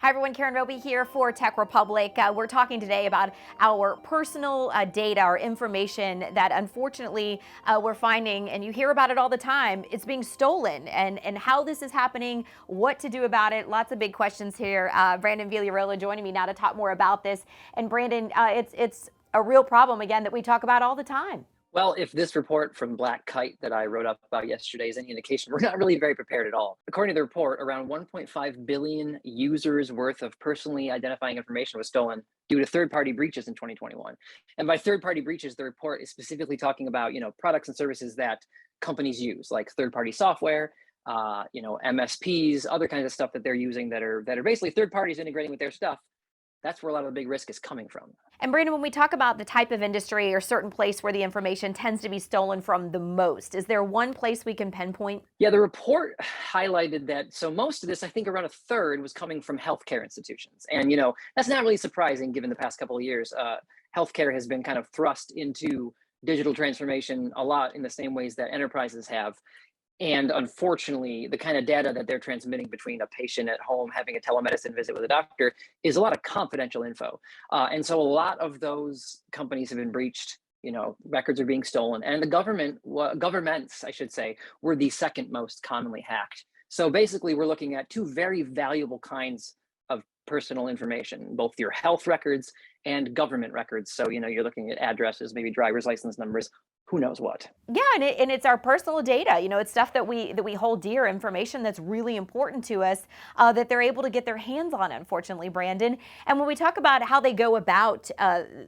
Hi everyone, Karen Roby here for Tech Republic. We're talking today about our personal data, our information that unfortunately we're finding, and you hear about it all the time, it's being stolen, and how this is happening, what to do about it. Lots of big questions here. Brandon Villarola joining me now to talk more about this. And Brandon, it's a real problem again that we talk about all the time. Well, if this report from Black Kite that I wrote up about yesterday is any indication, we're not really very prepared at all. According to the report, around 1.5 billion users worth of personally identifying information was stolen due to third-party breaches in 2021. And by third-party breaches, the report is specifically talking about, products and services that companies use, like third-party software, MSPs, other kinds of stuff that they're using that are basically third parties integrating with their stuff. That's where a lot of the big risk is coming from. And Brandon, when we talk about the type of industry or certain place where the information tends to be stolen from the most, is there one place we can pinpoint? Yeah, the report highlighted that. So most of this, I think around a third, was coming from healthcare institutions. And, that's not really surprising given the past couple of years. Healthcare has been kind of thrust into digital transformation a lot in the same ways that enterprises have. And unfortunately, the kind of data that they're transmitting between a patient at home having a telemedicine visit with a doctor is a lot of confidential info. And so a lot of those companies have been breached. Records are being stolen, and governments, I should say, were the second most commonly hacked. So basically, we're looking at two very valuable kinds of personal information, both your health records and government records. So, you're looking at addresses, maybe driver's license numbers, who knows what. Yeah, and it's our personal data. It's stuff that we hold dear, information that's really important to us, that they're able to get their hands on, unfortunately, Brandon. And when we talk about how they go about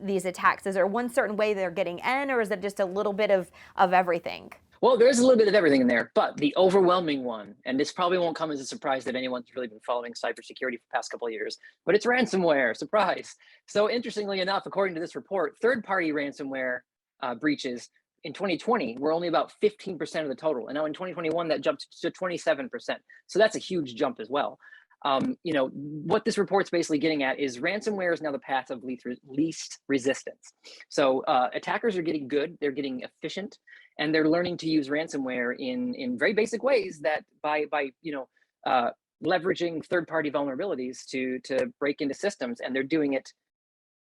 these attacks, is there one certain way they're getting in, or is it just a little bit of everything? Well, there is a little bit of everything in there, but the overwhelming one, and this probably won't come as a surprise that anyone's really been following cybersecurity for the past couple of years, but it's ransomware. Surprise. So interestingly enough, according to this report, third-party ransomware breaches in 2020 were only about 15% of the total. And now in 2021, that jumped to 27%. So that's a huge jump as well. What this report's basically getting at is ransomware is now the path of least resistance. So attackers are getting good, they're getting efficient, and they're learning to use ransomware in very basic ways that by leveraging third-party vulnerabilities to break into systems, and they're doing it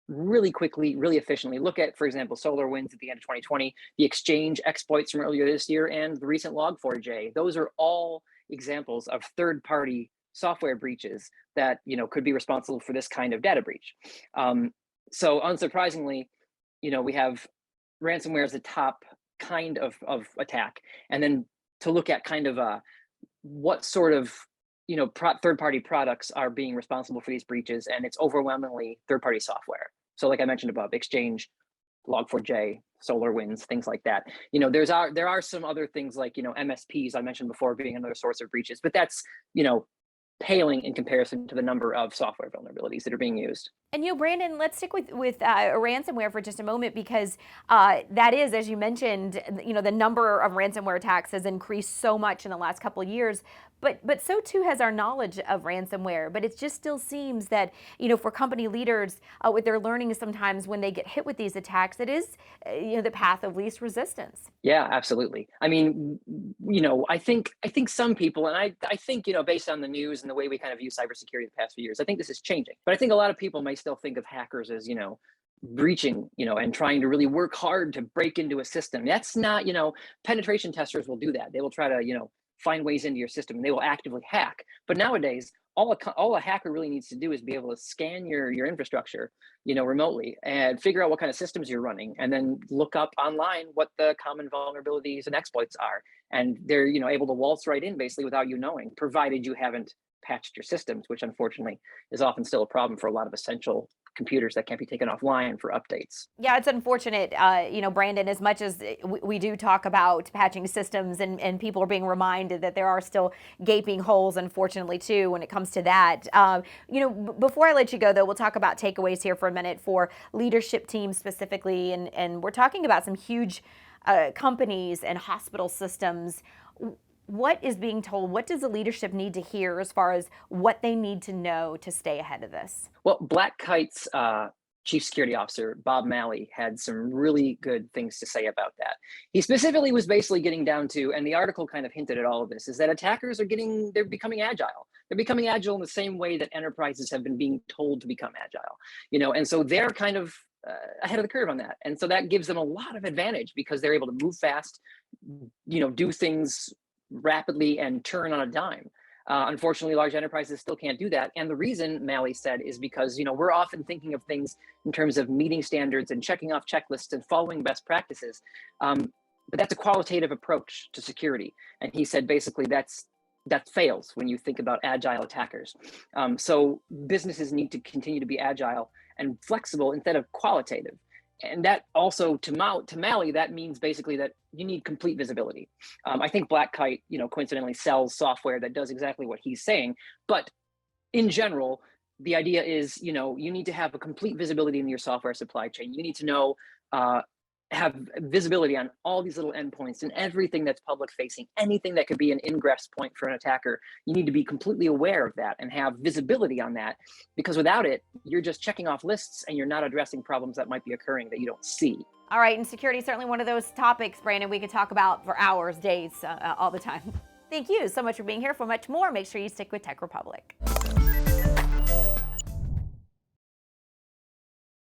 really quickly, really efficiently. Look at, for example, SolarWinds at the end of 2020, the Exchange exploits from earlier this year, and the recent Log4j. Those are all examples of third-party software breaches that could be responsible for this kind of data breach. So unsurprisingly, we have ransomware as the top kind of attack, and then to look at kind of what sort of third-party products are being responsible for these breaches, and it's overwhelmingly third-party software. So like I mentioned above, Exchange, Log4j, SolarWinds, things like that. There are some other things like MSPs I mentioned before being another source of breaches, but that's paling in comparison to the number of software vulnerabilities that are being used. And Brandon, let's stick with ransomware for just a moment, because that is, as you mentioned, the number of ransomware attacks has increased so much in the last couple of years. But so too has our knowledge of ransomware. But it just still seems that for company leaders, with their learning, sometimes when they get hit with these attacks, it is the path of least resistance. Yeah, absolutely. I mean, I think some people, and I think based on the news and the way we kind of view cybersecurity the past few years, I think this is changing. But I think a lot of people may still think of hackers as breaching, and trying to really work hard to break into a system. That's not, penetration testers will do that. They will try to find ways into your system, and they will actively hack. But nowadays, all a hacker really needs to do is be able to scan your infrastructure, remotely, and figure out what kind of systems you're running, and then look up online what the common vulnerabilities and exploits are. And they're able to waltz right in basically without you knowing, provided you haven't patched your systems, which unfortunately is often still a problem for a lot of essential computers that can't be taken offline for updates. Yeah, it's unfortunate, Brandon, as much as we do talk about patching systems, and people are being reminded that there are still gaping holes, unfortunately, too, when it comes to that. Before I let you go, though, we'll talk about takeaways here for a minute for leadership teams specifically. And we're talking about some huge companies and hospital systems. What is being told? What does the leadership need to hear as far as what they need to know to stay ahead of this? Well, Black Kite's Chief Security Officer Bob Malley had some really good things to say about that. He specifically was basically getting down to, and the article kind of hinted at all of this, is that attackers they're becoming agile. They're becoming agile in the same way that enterprises have been being told to become agile, and so they're kind of ahead of the curve on that. And so that gives them a lot of advantage because they're able to move fast, do things rapidly and turn on a dime. Unfortunately, large enterprises still can't do that. And the reason, Malley said, is because we're often thinking of things in terms of meeting standards and checking off checklists and following best practices. But that's a qualitative approach to security. And he said basically that fails when you think about agile attackers. So businesses need to continue to be agile and flexible instead of qualitative. And that also, to Malley, that means basically that you need complete visibility. I think Black Kite, coincidentally sells software that does exactly what he's saying. But in general, the idea is, you need to have a complete visibility in your software supply chain. You need to know, have visibility on all these little endpoints and everything that's public facing, anything that could be an ingress point for an attacker. You need to be completely aware of that and have visibility on that, because without it, you're just checking off lists and you're not addressing problems that might be occurring that you don't see. All right, and security is certainly one of those topics, Brandon, we could talk about for hours, days, all the time. Thank you so much for being here. For much more, make sure you stick with Tech Republic.